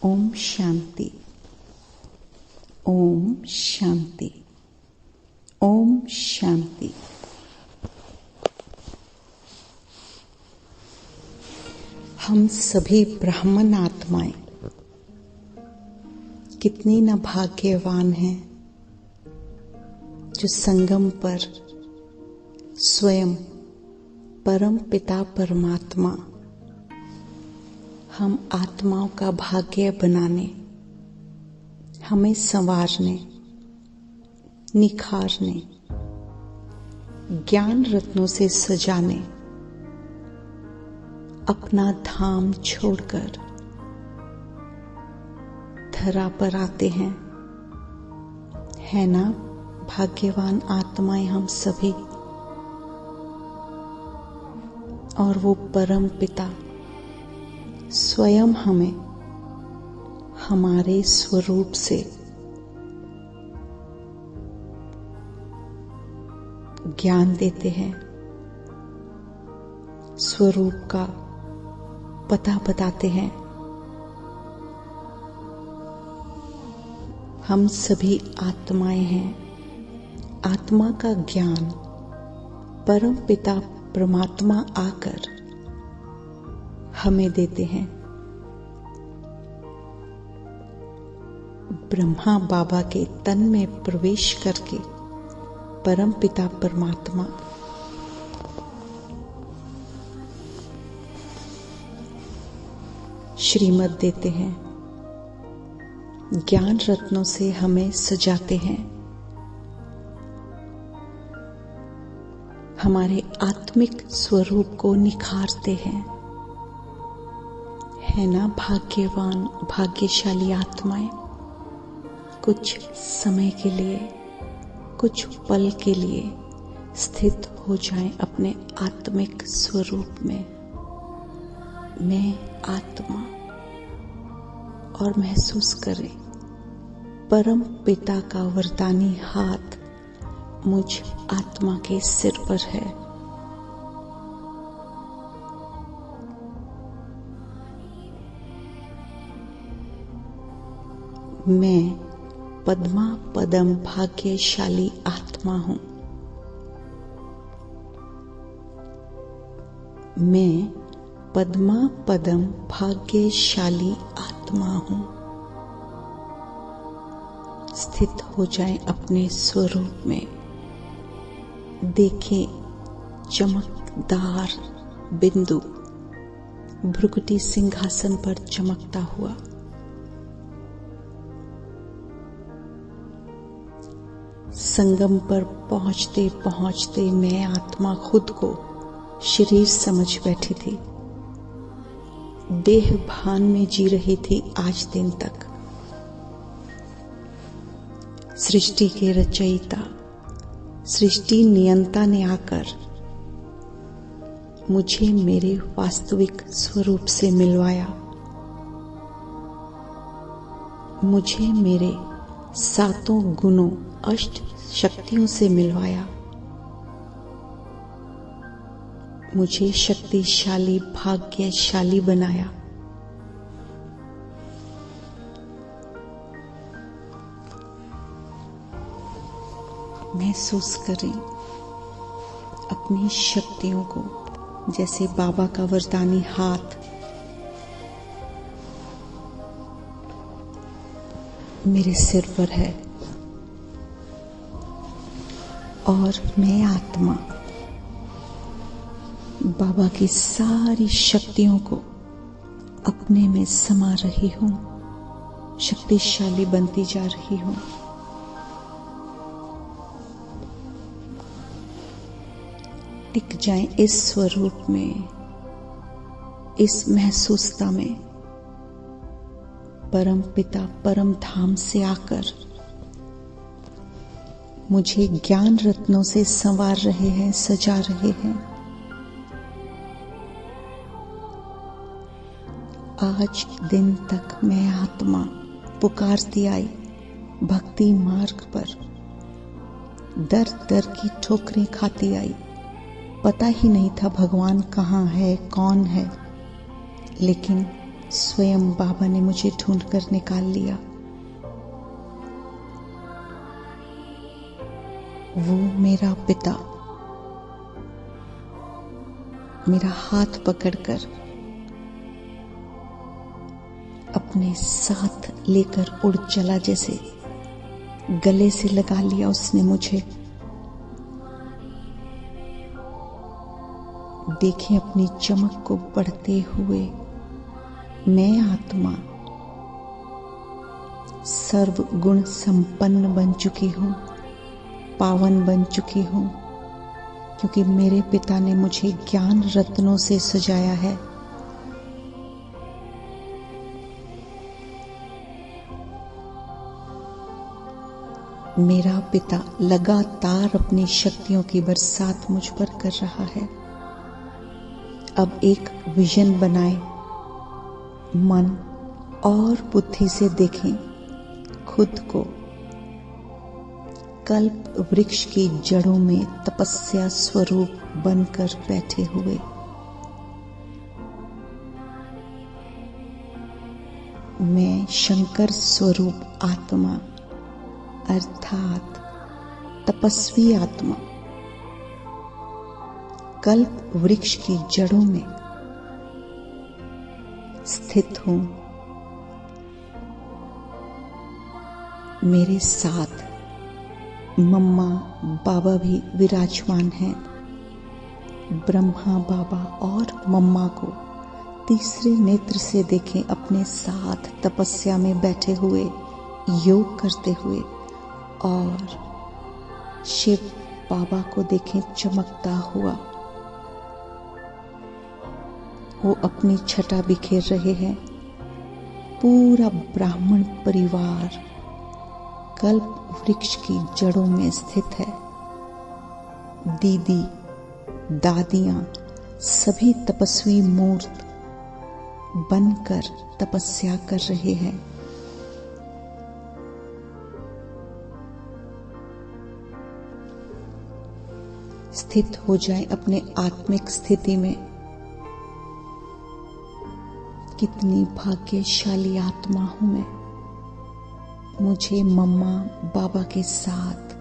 ओम शांति। ओम शांति। ओम शांति। हम सभी ब्राह्मण आत्माएं कितनी न भाग्यवान हैं जो संगम पर स्वयं परम पिता परमात्मा हम आत्माओं का भाग्य बनाने, हमें संवारने, निखारने, ज्ञान रत्नों से सजाने अपना धाम छोड़कर धरा पर आते हैं। है ना भाग्यवान आत्माएं हम सभी। और वो परम पिता स्वयं हमें हमारे स्वरूप से ज्ञान देते हैं, स्वरूप का पता बताते हैं। हम सभी आत्माएं हैं। आत्मा का ज्ञान परम पिता परमात्मा आकर हमें देते हैं। ब्रह्मा बाबा के तन में प्रवेश करके परम पिता परमात्मा श्रीमत देते हैं, ज्ञान रत्नों से हमें सजाते हैं, हमारे आत्मिक स्वरूप को निखारते हैं। है ना भाग्यवान भाग्यशाली आत्माएं। कुछ समय के लिए, कुछ पल के लिए स्थित हो जाएं अपने आत्मिक स्वरूप में। मैं आत्मा, और महसूस करें परम पिता का वरदानी हाथ मुझ आत्मा के सिर पर है। मैं पद्मा पदम भाग्यशाली आत्मा हूं। मैं पद्मा पदम भाग्यशाली आत्मा हूं। स्थित हो जाएं अपने स्वरूप में। देखें चमकदार बिंदु भ्रुकुटी सिंहासन पर चमकता हुआ। संगम पर पहुंचते पहुंचते मैं आत्मा खुद को शरीर समझ बैठी थी। देह भान में जी रही थी आज दिन तक। सृष्टि के रचयिता, सृष्टि नियंता ने आकर मुझे मेरे वास्तविक स्वरूप से मिलवाया। मुझे मेरे सातों गुणों, अष्ट शक्तियों से मिलवाया। मुझे शक्तिशाली भाग्यशाली बनाया। महसूस करें अपनी शक्तियों को, जैसे बाबा का वरदानी हाथ मेरे सिर पर है और मैं आत्मा बाबा की सारी शक्तियों को अपने में समा रही हूं, शक्तिशाली बनती जा रही हूं। टिक जाएं इस स्वरूप में, इस महसूसता में। परम पिता परम धाम से आकर मुझे ज्ञान रत्नों से संवार रहे हैं, सजा रहे हैं। आज दिन तक मैं आत्मा पुकारती आई भक्ति मार्ग पर, दर दर की ठोकरें खाती आई। पता ही नहीं था भगवान कहाँ है, कौन है, लेकिन स्वयं बाबा ने मुझे ढूंढकर निकाल लिया। वो मेरा पिता मेरा हाथ पकड़कर अपने साथ लेकर उड़ चला, जैसे गले से लगा लिया उसने मुझे। देखें अपनी चमक को बढ़ते हुए, मैं आत्मा सर्व गुण संपन्न बन चुकी हूँ, पावन बन चुकी हूँ, क्योंकि मेरे पिता ने मुझे ज्ञान रत्नों से सजाया है। मेरा पिता लगातार अपनी शक्तियों की बरसात मुझ पर कर रहा है। अब एक विजन बनाए, मन और बुद्धि से देखें खुद को कल्प वृक्ष की जड़ों में तपस्या स्वरूप बनकर बैठे हुए। मैं शंकर स्वरूप आत्मा अर्थात तपस्वी आत्मा कल्प वृक्ष की जड़ों में स्थित हूं। मेरे साथ मम्मा बाबा भी विराजमान हैं। ब्रह्मा बाबा और मम्मा को तीसरे नेत्र से देखें अपने साथ तपस्या में बैठे हुए, योग करते हुए, और शिव बाबा को देखें चमकता हुआ। वो अपनी छटा बिखेर रहे हैं। पूरा ब्राह्मण परिवार कल्प वृक्ष की जड़ों में स्थित है। दीदी, दादियां सभी तपस्वी मूर्त बनकर तपस्या कर रहे हैं। स्थित हो जाए अपने आत्मिक स्थिति में। कितनी भाग्यशाली आत्मा हूं मैं। मुझे मम्मा बाबा के साथ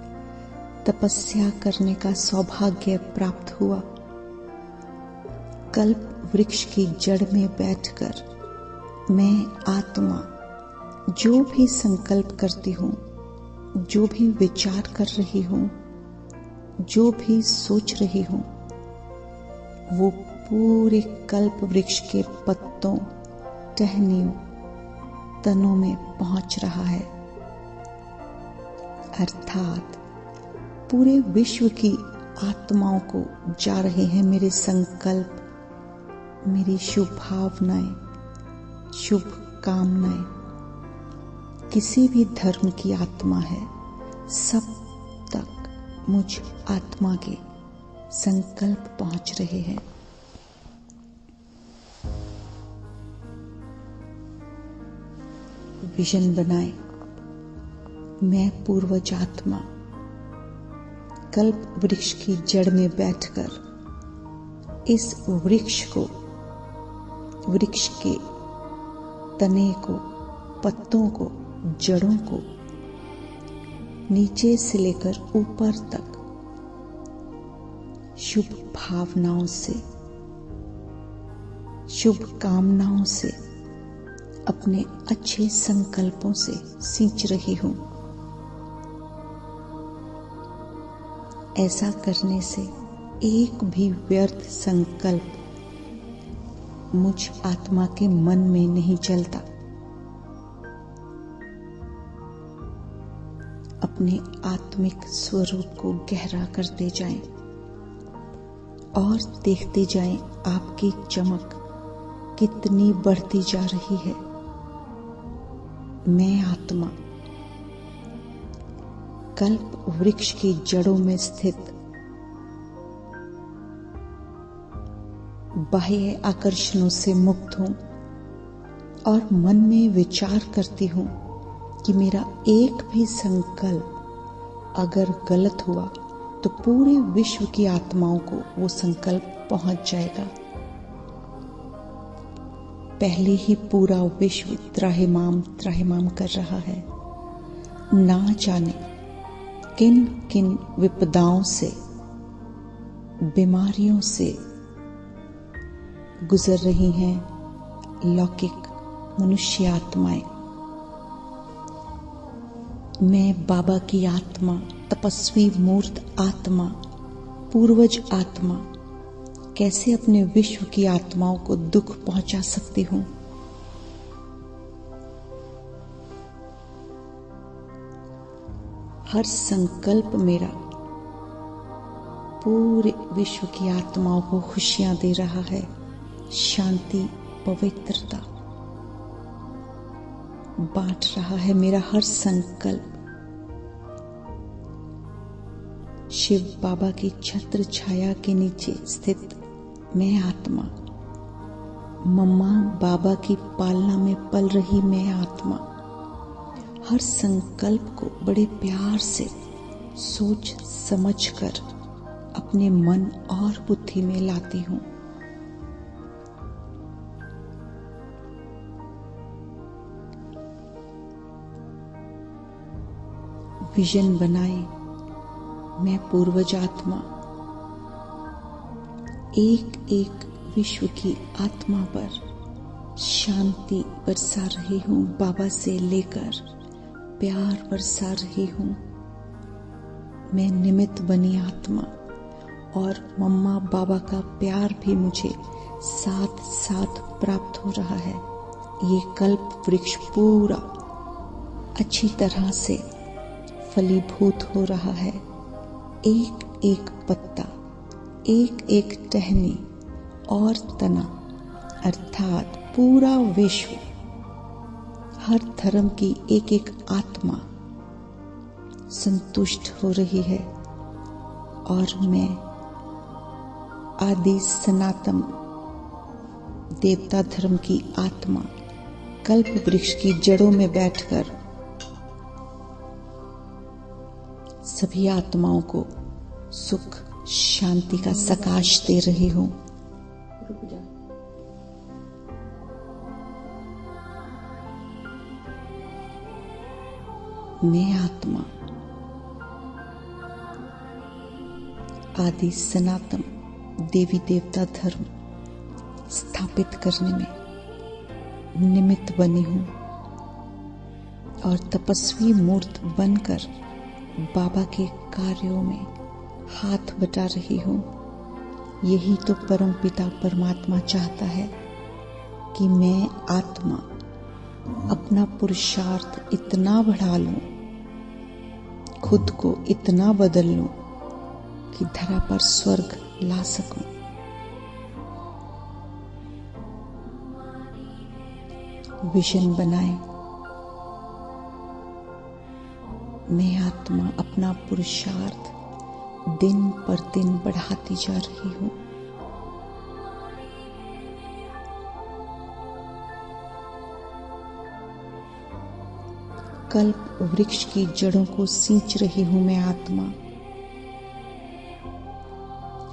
तपस्या करने का सौभाग्य प्राप्त हुआ। कल्प वृक्ष की जड़ में बैठकर मैं आत्मा जो भी संकल्प करती हूं, जो भी विचार कर रही हूं, जो भी सोच रही हूं, वो पूरे कल्प वृक्ष के पत्तों, टहनियों, तनों में पहुंच रहा है। अर्थात पूरे विश्व की आत्माओं को जा रहे हैं मेरे संकल्प, मेरी शुभ भावनाएं, शुभ कामनाएं। किसी भी धर्म की आत्मा है, सब तक मुझ आत्मा के संकल्प पहुंच रहे हैं। विजन बनाए, मैं पूर्वज आत्मा कल्प वृक्ष की जड़ में बैठकर इस वृक्ष को, वृक्ष के तने को, पत्तों को, जड़ों को नीचे से लेकर ऊपर तक शुभ भावनाओं से, शुभ कामनाओं से, अपने अच्छे संकल्पों से सींच रही हूं। ऐसा करने से एक भी व्यर्थ संकल्प मुझ आत्मा के मन में नहीं चलता। अपने आत्मिक स्वरूप को गहरा करते जाएं और देखते जाएं आपकी चमक कितनी बढ़ती जा रही है। मैं आत्मा कल्प वृक्ष की जड़ों में स्थित बाह्य आकर्षणों से मुक्त हूं और मन में विचार करती हूं कि मेरा एक भी संकल्प अगर गलत हुआ तो पूरे विश्व की आत्माओं को वो संकल्प पहुंच जाएगा। पहले ही पूरा विश्व त्राहिमाम त्राहिमाम कर रहा है। ना जाने किन किन विपदाओं से, बीमारियों से गुजर रही हैं लौकिक मनुष्य आत्माएं। मैं बाबा की आत्मा, तपस्वी मूर्त आत्मा, पूर्वज आत्मा कैसे अपने विश्व की आत्माओं को दुख पहुंचा सकती हूं? हर संकल्प मेरा पूरे विश्व की आत्माओं को खुशियां दे रहा है, शांति, पवित्रता बांट रहा है। मेरा हर संकल्प शिव बाबा की छत्र छाया के नीचे स्थित मैं आत्मा, मम्मा बाबा की पालना में पल रही मैं आत्मा, हर संकल्प को बड़े प्यार से सोच समझकर अपने मन और बुद्धि में लाती हूं। विजन बनाए मैं पूर्वज आत्मा एक एक विश्व की आत्मा पर शांति बरसा रही हूं, बाबा से लेकर प्यार बरसा रही हूं। मैं निमित्त बनी आत्मा और मम्मा बाबा का प्यार भी मुझे साथ साथ प्राप्त हो रहा है। ये कल्प वृक्ष पूरा अच्छी तरह से फलीभूत हो रहा है। एक एक पत्ता, एक एक टहनी और तना अर्थात पूरा विश्व, हर धर्म की एक एक आत्मा संतुष्ट हो रही है और मैं आदि सनातन देवता धर्म की आत्मा कल्प वृक्ष की जड़ों में बैठकर सभी आत्माओं को सुख शांति का सकाश दे रही हूं। मैं आत्मा आदि सनातन देवी देवता धर्म स्थापित करने में निमित्त बनी हूं और तपस्वी मूर्त बनकर बाबा के कार्यों में हाथ बटा रही हूं। यही तो परमपिता परमात्मा चाहता है कि मैं आत्मा अपना पुरुषार्थ इतना बढ़ा लूं, खुद को इतना बदल लूं कि धरा पर स्वर्ग ला सकूं। विजन बनाए मैं आत्मा अपना पुरुषार्थ दिन पर दिन बढ़ाती जा रही हूं। कल्प वृक्ष की जड़ों को सींच रही हूं मैं आत्मा।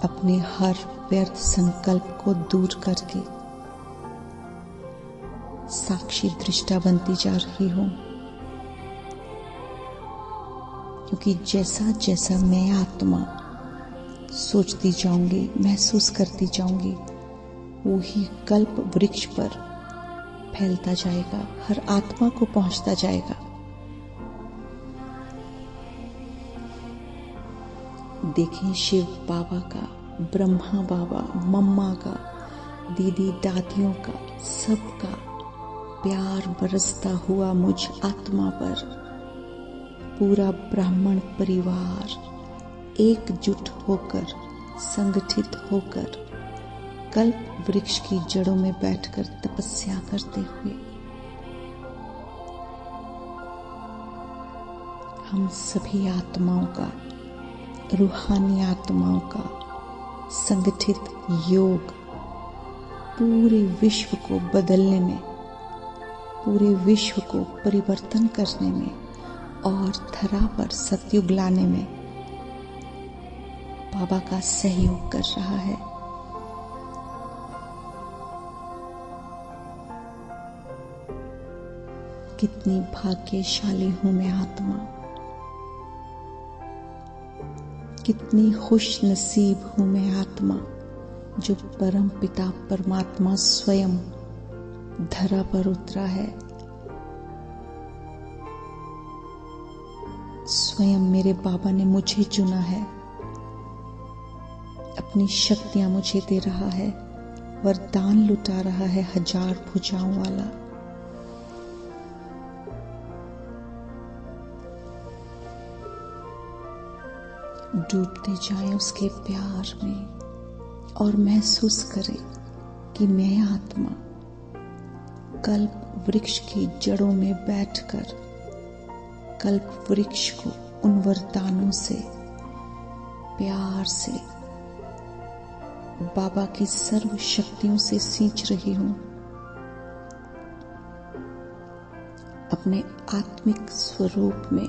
अपने हर व्यर्थ संकल्प को दूर करके साक्षी दृष्टा बनती जा रही हूं, क्योंकि जैसा जैसा मैं आत्मा सोचती जाऊंगी, महसूस करती जाऊंगी, वही कल्प वृक्ष पर फैलता जाएगा, हर आत्मा को पहुंचता जाएगा। देखें शिव बाबा का, ब्रह्मा बाबा, मम्मा का, दीदी दादियों का, सबका प्यार बरसता हुआ मुझ आत्मा पर। पूरा ब्राह्मण परिवार एकजुट होकर, संगठित होकर कल्प वृक्ष की जड़ों में बैठकर तपस्या करते हुए हम सभी आत्माओं का, रूहानी आत्माओं का संगठित योग पूरे विश्व को बदलने में, पूरे विश्व को परिवर्तन करने में और धरा पर सतयुग लाने में बाबा का सहयोग कर रहा है। कितनी भाग्यशाली हूं मैं आत्मा, कितनी खुश नसीब हूं मैं आत्मा, जो परम पिता परमात्मा स्वयं धरा पर उतरा है। स्वयं मेरे बाबा ने मुझे चुना है, अपनी शक्तियां मुझे दे रहा है, वरदान लुटा रहा है 1000 भुजाओं वाला। डूबते जाएं उसके प्यार में और महसूस करें कि मैं आत्मा कल्प वृक्ष की जड़ों में बैठकर कल्प वृक्ष को उन वरदानों से प्यार से बाबा की सर्व शक्तियों से सींच रही हूं। अपने आत्मिक स्वरूप में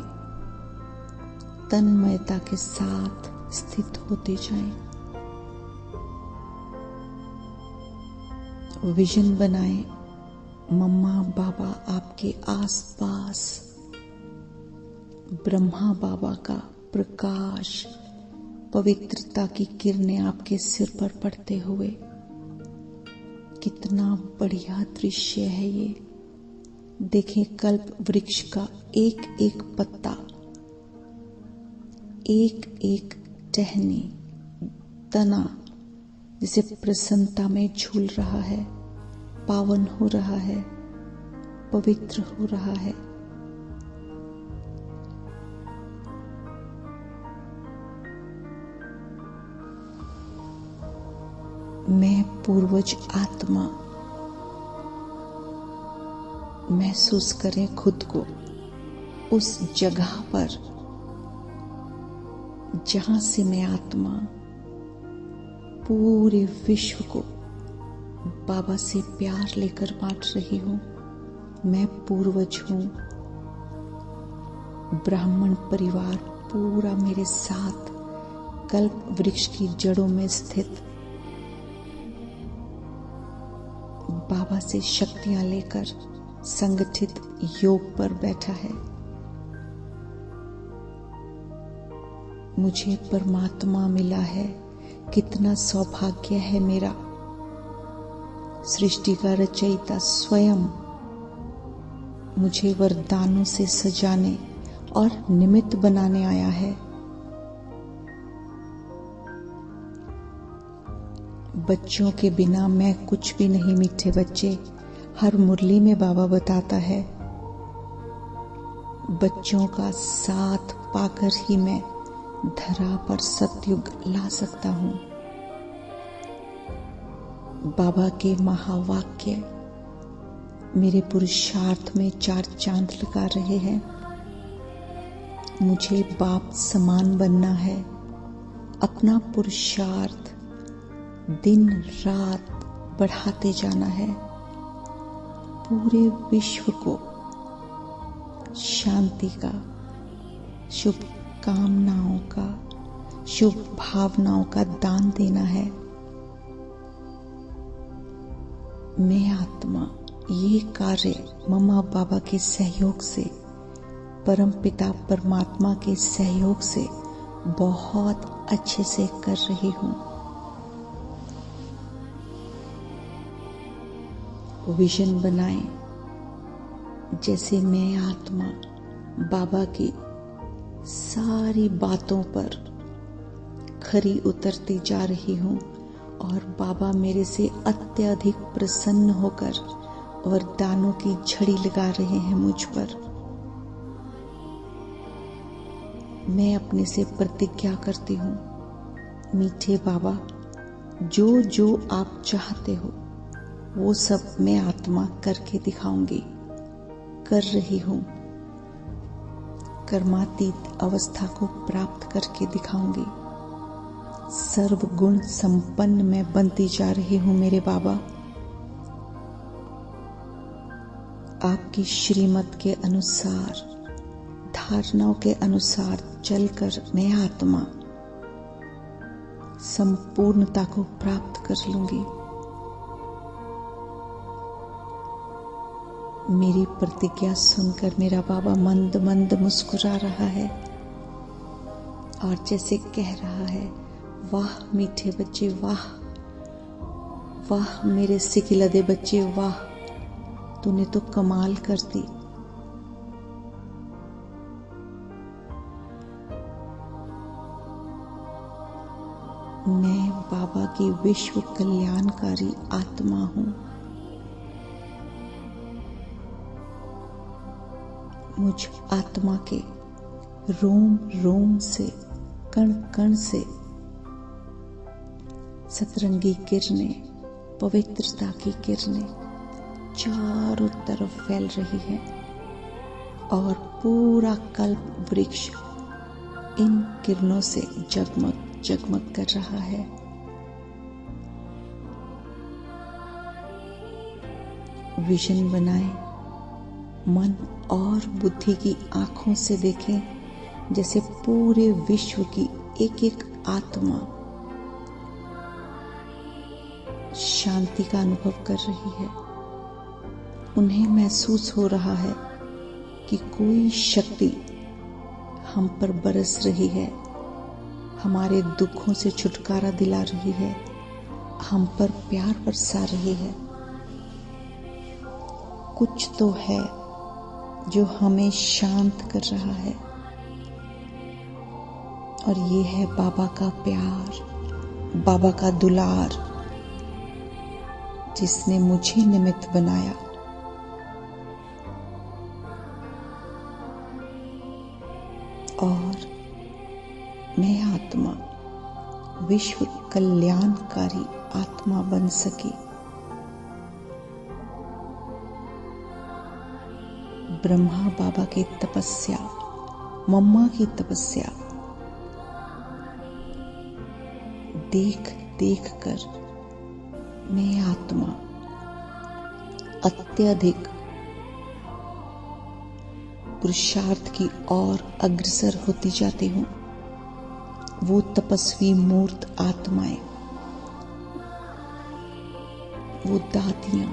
तन्मयता के साथ स्थित होते जाएं। विजन बनाएं, मम्मा बाबा आपके आसपास, ब्रह्मा बाबा का प्रकाश, पवित्रता की किरणें आपके सिर पर पड़ते हुए। कितना बढ़िया दृश्य है ये। देखें कल्प वृक्ष का एक एक पत्ता, एक एक टहनी, तना जिसे प्रसन्नता में झूल रहा है, पावन हो रहा है, पवित्र हो रहा है। मैं पूर्वज आत्मा। महसूस करें खुद को उस जगह पर जहां से मैं आत्मा पूरे विश्व को बाबा से प्यार लेकर बांट रही हूं। मैं पूर्वज हूं। ब्राह्मण परिवार पूरा मेरे साथ कल्प वृक्ष की जड़ों में स्थित बाबा से शक्तियां लेकर संगठित योग पर बैठा है। मुझे परमात्मा मिला है, कितना सौभाग्य है मेरा। सृष्टि का रचयिता स्वयं मुझे वरदानों से सजाने और निमित्त बनाने आया है। बच्चों के बिना मैं कुछ भी नहीं मीठे बच्चे, हर मुरली में बाबा बताता है। बच्चों का साथ पाकर ही मैं धरा पर सतयुग ला सकता हूं। बाबा के महावाक्य मेरे पुरुषार्थ में 4 चांद लगा रहे हैं। मुझे बाप समान बनना है। अपना पुरुषार्थ दिन रात बढ़ाते जाना है। पूरे विश्व को शांति का, शुभ कामनाओं का, शुभ भावनाओं का दान देना है। मैं आत्मा ये कार्य मम्मा बाबा के सहयोग से, परम पिता परमात्मा के सहयोग से बहुत अच्छे से कर रही हूं। विजन बनाएं, जैसे मैं आत्मा बाबा की सारी बातों पर खरी उतरती जा रही हूं और बाबा मेरे से अत्यधिक प्रसन्न होकर वरदानों की झड़ी लगा रहे हैं मुझ पर। मैं अपने से प्रतिज्ञा करती हूं, मीठे बाबा, जो जो आप चाहते हो वो सब मैं आत्मा करके दिखाऊंगी, कर रही हूं। कर्मातीत अवस्था को प्राप्त करके दिखाऊंगी। सर्वगुण संपन्न मैं बनती जा रही हूं मेरे बाबा। आपकी श्रीमत के अनुसार, धारणाओं के अनुसार चलकर मैं आत्मा संपूर्णता को प्राप्त कर लूंगी। मेरी प्रतिज्ञा सुनकर मेरा बाबा मंद मंद मुस्कुरा रहा है और जैसे कह रहा है, वाह मीठे बच्चे वाह, वाह मेरे सिकिलदे बच्चे वाह, तूने तो कमाल कर दी। मैं बाबा की विश्व कल्याणकारी आत्मा हूं। मुझ आत्मा के रोम रोम से, कण कण से सतरंगी किरणें, पवित्रता की किरणें चारों तरफ फैल रही है और पूरा कल्प वृक्ष इन किरणों से जगमग जगमग कर रहा है। विजन बनाए, मन और बुद्धि की आंखों से देखें, जैसे पूरे विश्व की एक एक आत्मा शांति का अनुभव कर रही है। उन्हें महसूस हो रहा है कि कोई शक्ति हम पर बरस रही है, हमारे दुखों से छुटकारा दिला रही है, हम पर प्यार बरसा रही है। कुछ तो है जो हमें शांत कर रहा है और ये है बाबा का प्यार, बाबा का दुलार, जिसने मुझे निमित्त बनाया। और मैं आत्मा विश्व कल्याणकारी आत्मा बन सकी। ब्रह्मा बाबा की तपस्या, मम्मा की तपस्या देख देख कर मैं आत्मा अत्यधिक पुरुषार्थ की ओर अग्रसर होती जाती हूँ। वो तपस्वी मूर्त आत्माएं, वो दादियां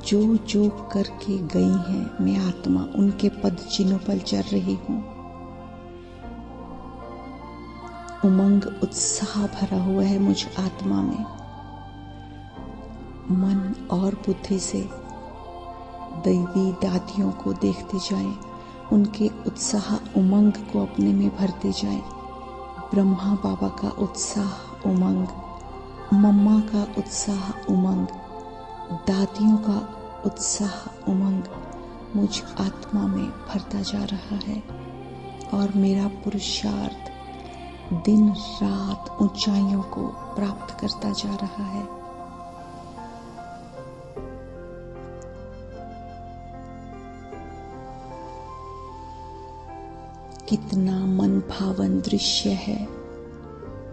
जो जो करके गई हैं, मैं आत्मा उनके पद चिन्हों पर चल रही हूँ। उमंग उत्साह भरा हुआ है मुझ आत्मा में। मन और बुद्धि से दैवी दादियों को देखते जाएं, उनके उत्साह उमंग को अपने में भरते जाएं। ब्रह्मा बाबा का उत्साह उमंग, मम्मा का उत्साह उमंग, दादियों का उत्साह उमंग मुझ आत्मा में भरता जा रहा है और मेरा पुरुषार्थ दिन रात ऊंचाइयों को प्राप्त करता जा रहा है। कितना मन भावन दृश्य है,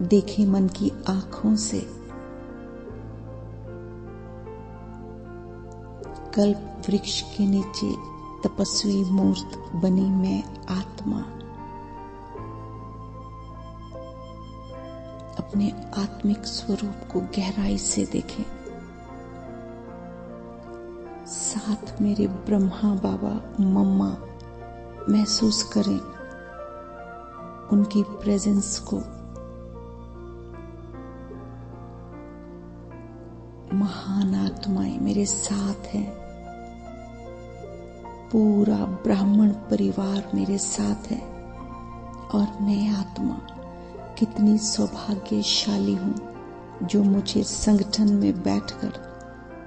देखे मन की आंखों से। कल्प वृक्ष के नीचे तपस्वी मूर्त बनी मैं आत्मा अपने आत्मिक स्वरूप को गहराई से देखें। साथ मेरे ब्रह्मा बाबा मम्मा महसूस करें उनकी प्रेजेंस को। महान आत्माएं मेरे साथ हैं, पूरा ब्राह्मण परिवार मेरे साथ है और मैं आत्मा कितनी सौभाग्यशाली हूं जो मुझे संगठन में बैठकर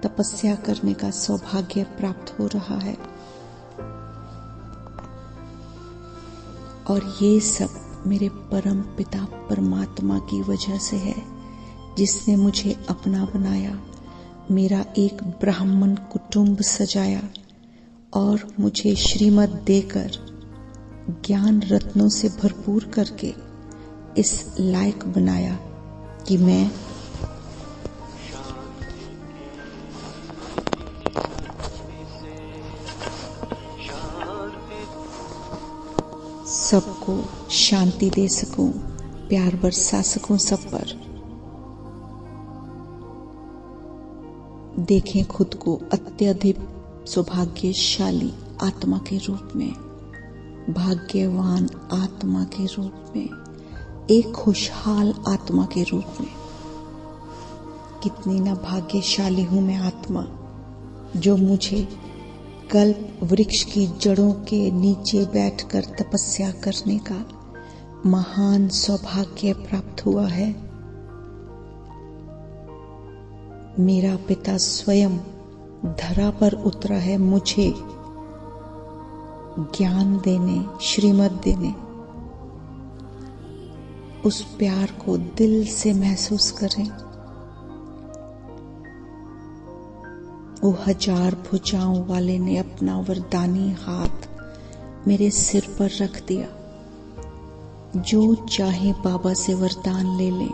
तपस्या करने का सौभाग्य प्राप्त हो रहा है। और ये सब मेरे परम पिता परमात्मा की वजह से है, जिसने मुझे अपना बनाया, मेरा एक ब्राह्मण कुटुंब सजाया और मुझे श्रीमत देकर ज्ञान रत्नों से भरपूर करके इस लायक बनाया कि मैं सबको शांति दे सकूं, प्यार बरसा सकूं सब पर। देखें खुद को अत्यधिक सौभाग्यशाली आत्मा के रूप में, भाग्यवान आत्मा के रूप में, एक खुशहाल आत्मा के रूप में। कितनी ना भाग्यशाली हूं मैं आत्मा, जो मुझे कल्प वृक्ष की जड़ों के नीचे बैठकर तपस्या करने का महान सौभाग्य प्राप्त हुआ है। मेरा पिता स्वयं धरा पर उतरा है मुझे ज्ञान देने, श्रीमत देने। उस प्यार को दिल से महसूस करें। वो 1000 भुजाओं वाले ने अपना वरदानी हाथ मेरे सिर पर रख दिया। जो चाहे बाबा से वरदान ले लें,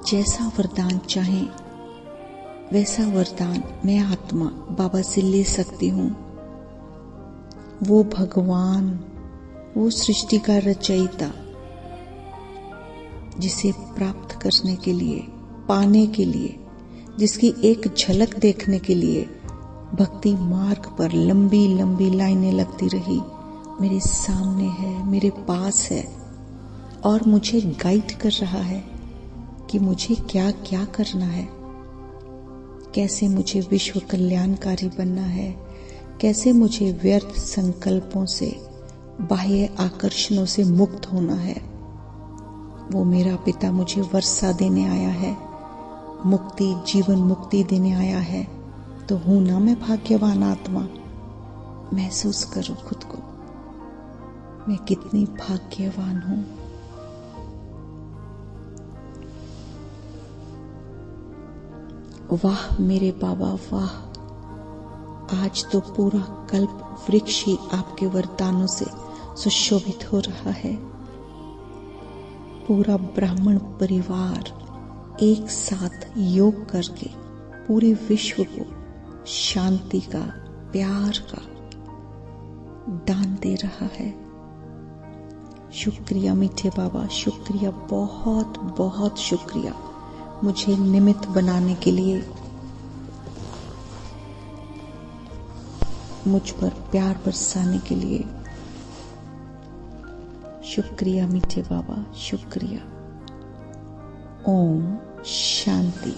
जैसा वरदान चाहें वैसा वरदान मैं आत्मा बाबा से ले सकती हूँ। वो भगवान, वो सृष्टि का रचयिता, जिसे प्राप्त करने के लिए, पाने के लिए, जिसकी एक झलक देखने के लिए भक्ति मार्ग पर लंबी लंबी लाइनें लगती रही, मेरे सामने है, मेरे पास है और मुझे गाइड कर रहा है कि मुझे क्या क्या करना है, कैसे मुझे विश्व कल्याणकारी बनना है, कैसे मुझे व्यर्थ संकल्पों से, बाह्य आकर्षणों से मुक्त होना है। वो मेरा पिता मुझे वर्षा देने आया है, मुक्ति, जीवन मुक्ति देने आया है। तो हूं ना मैं भाग्यवान आत्मा। महसूस करो खुद को, मैं कितनी भाग्यवान हूं। वाह मेरे बाबा वाह, आज तो पूरा कल्प वृक्ष ही आपके वरदानों से सुशोभित हो रहा है। पूरा ब्राह्मण परिवार एक साथ योग करके पूरे विश्व को शांति का, प्यार का दान दे रहा है। शुक्रिया मीठे बाबा, शुक्रिया, बहुत बहुत शुक्रिया मुझे निमित्त बनाने के लिए, मुझ पर प्यार बरसाने के लिए। शुक्रिया मीठे बाबा, शुक्रिया। ओम शांति।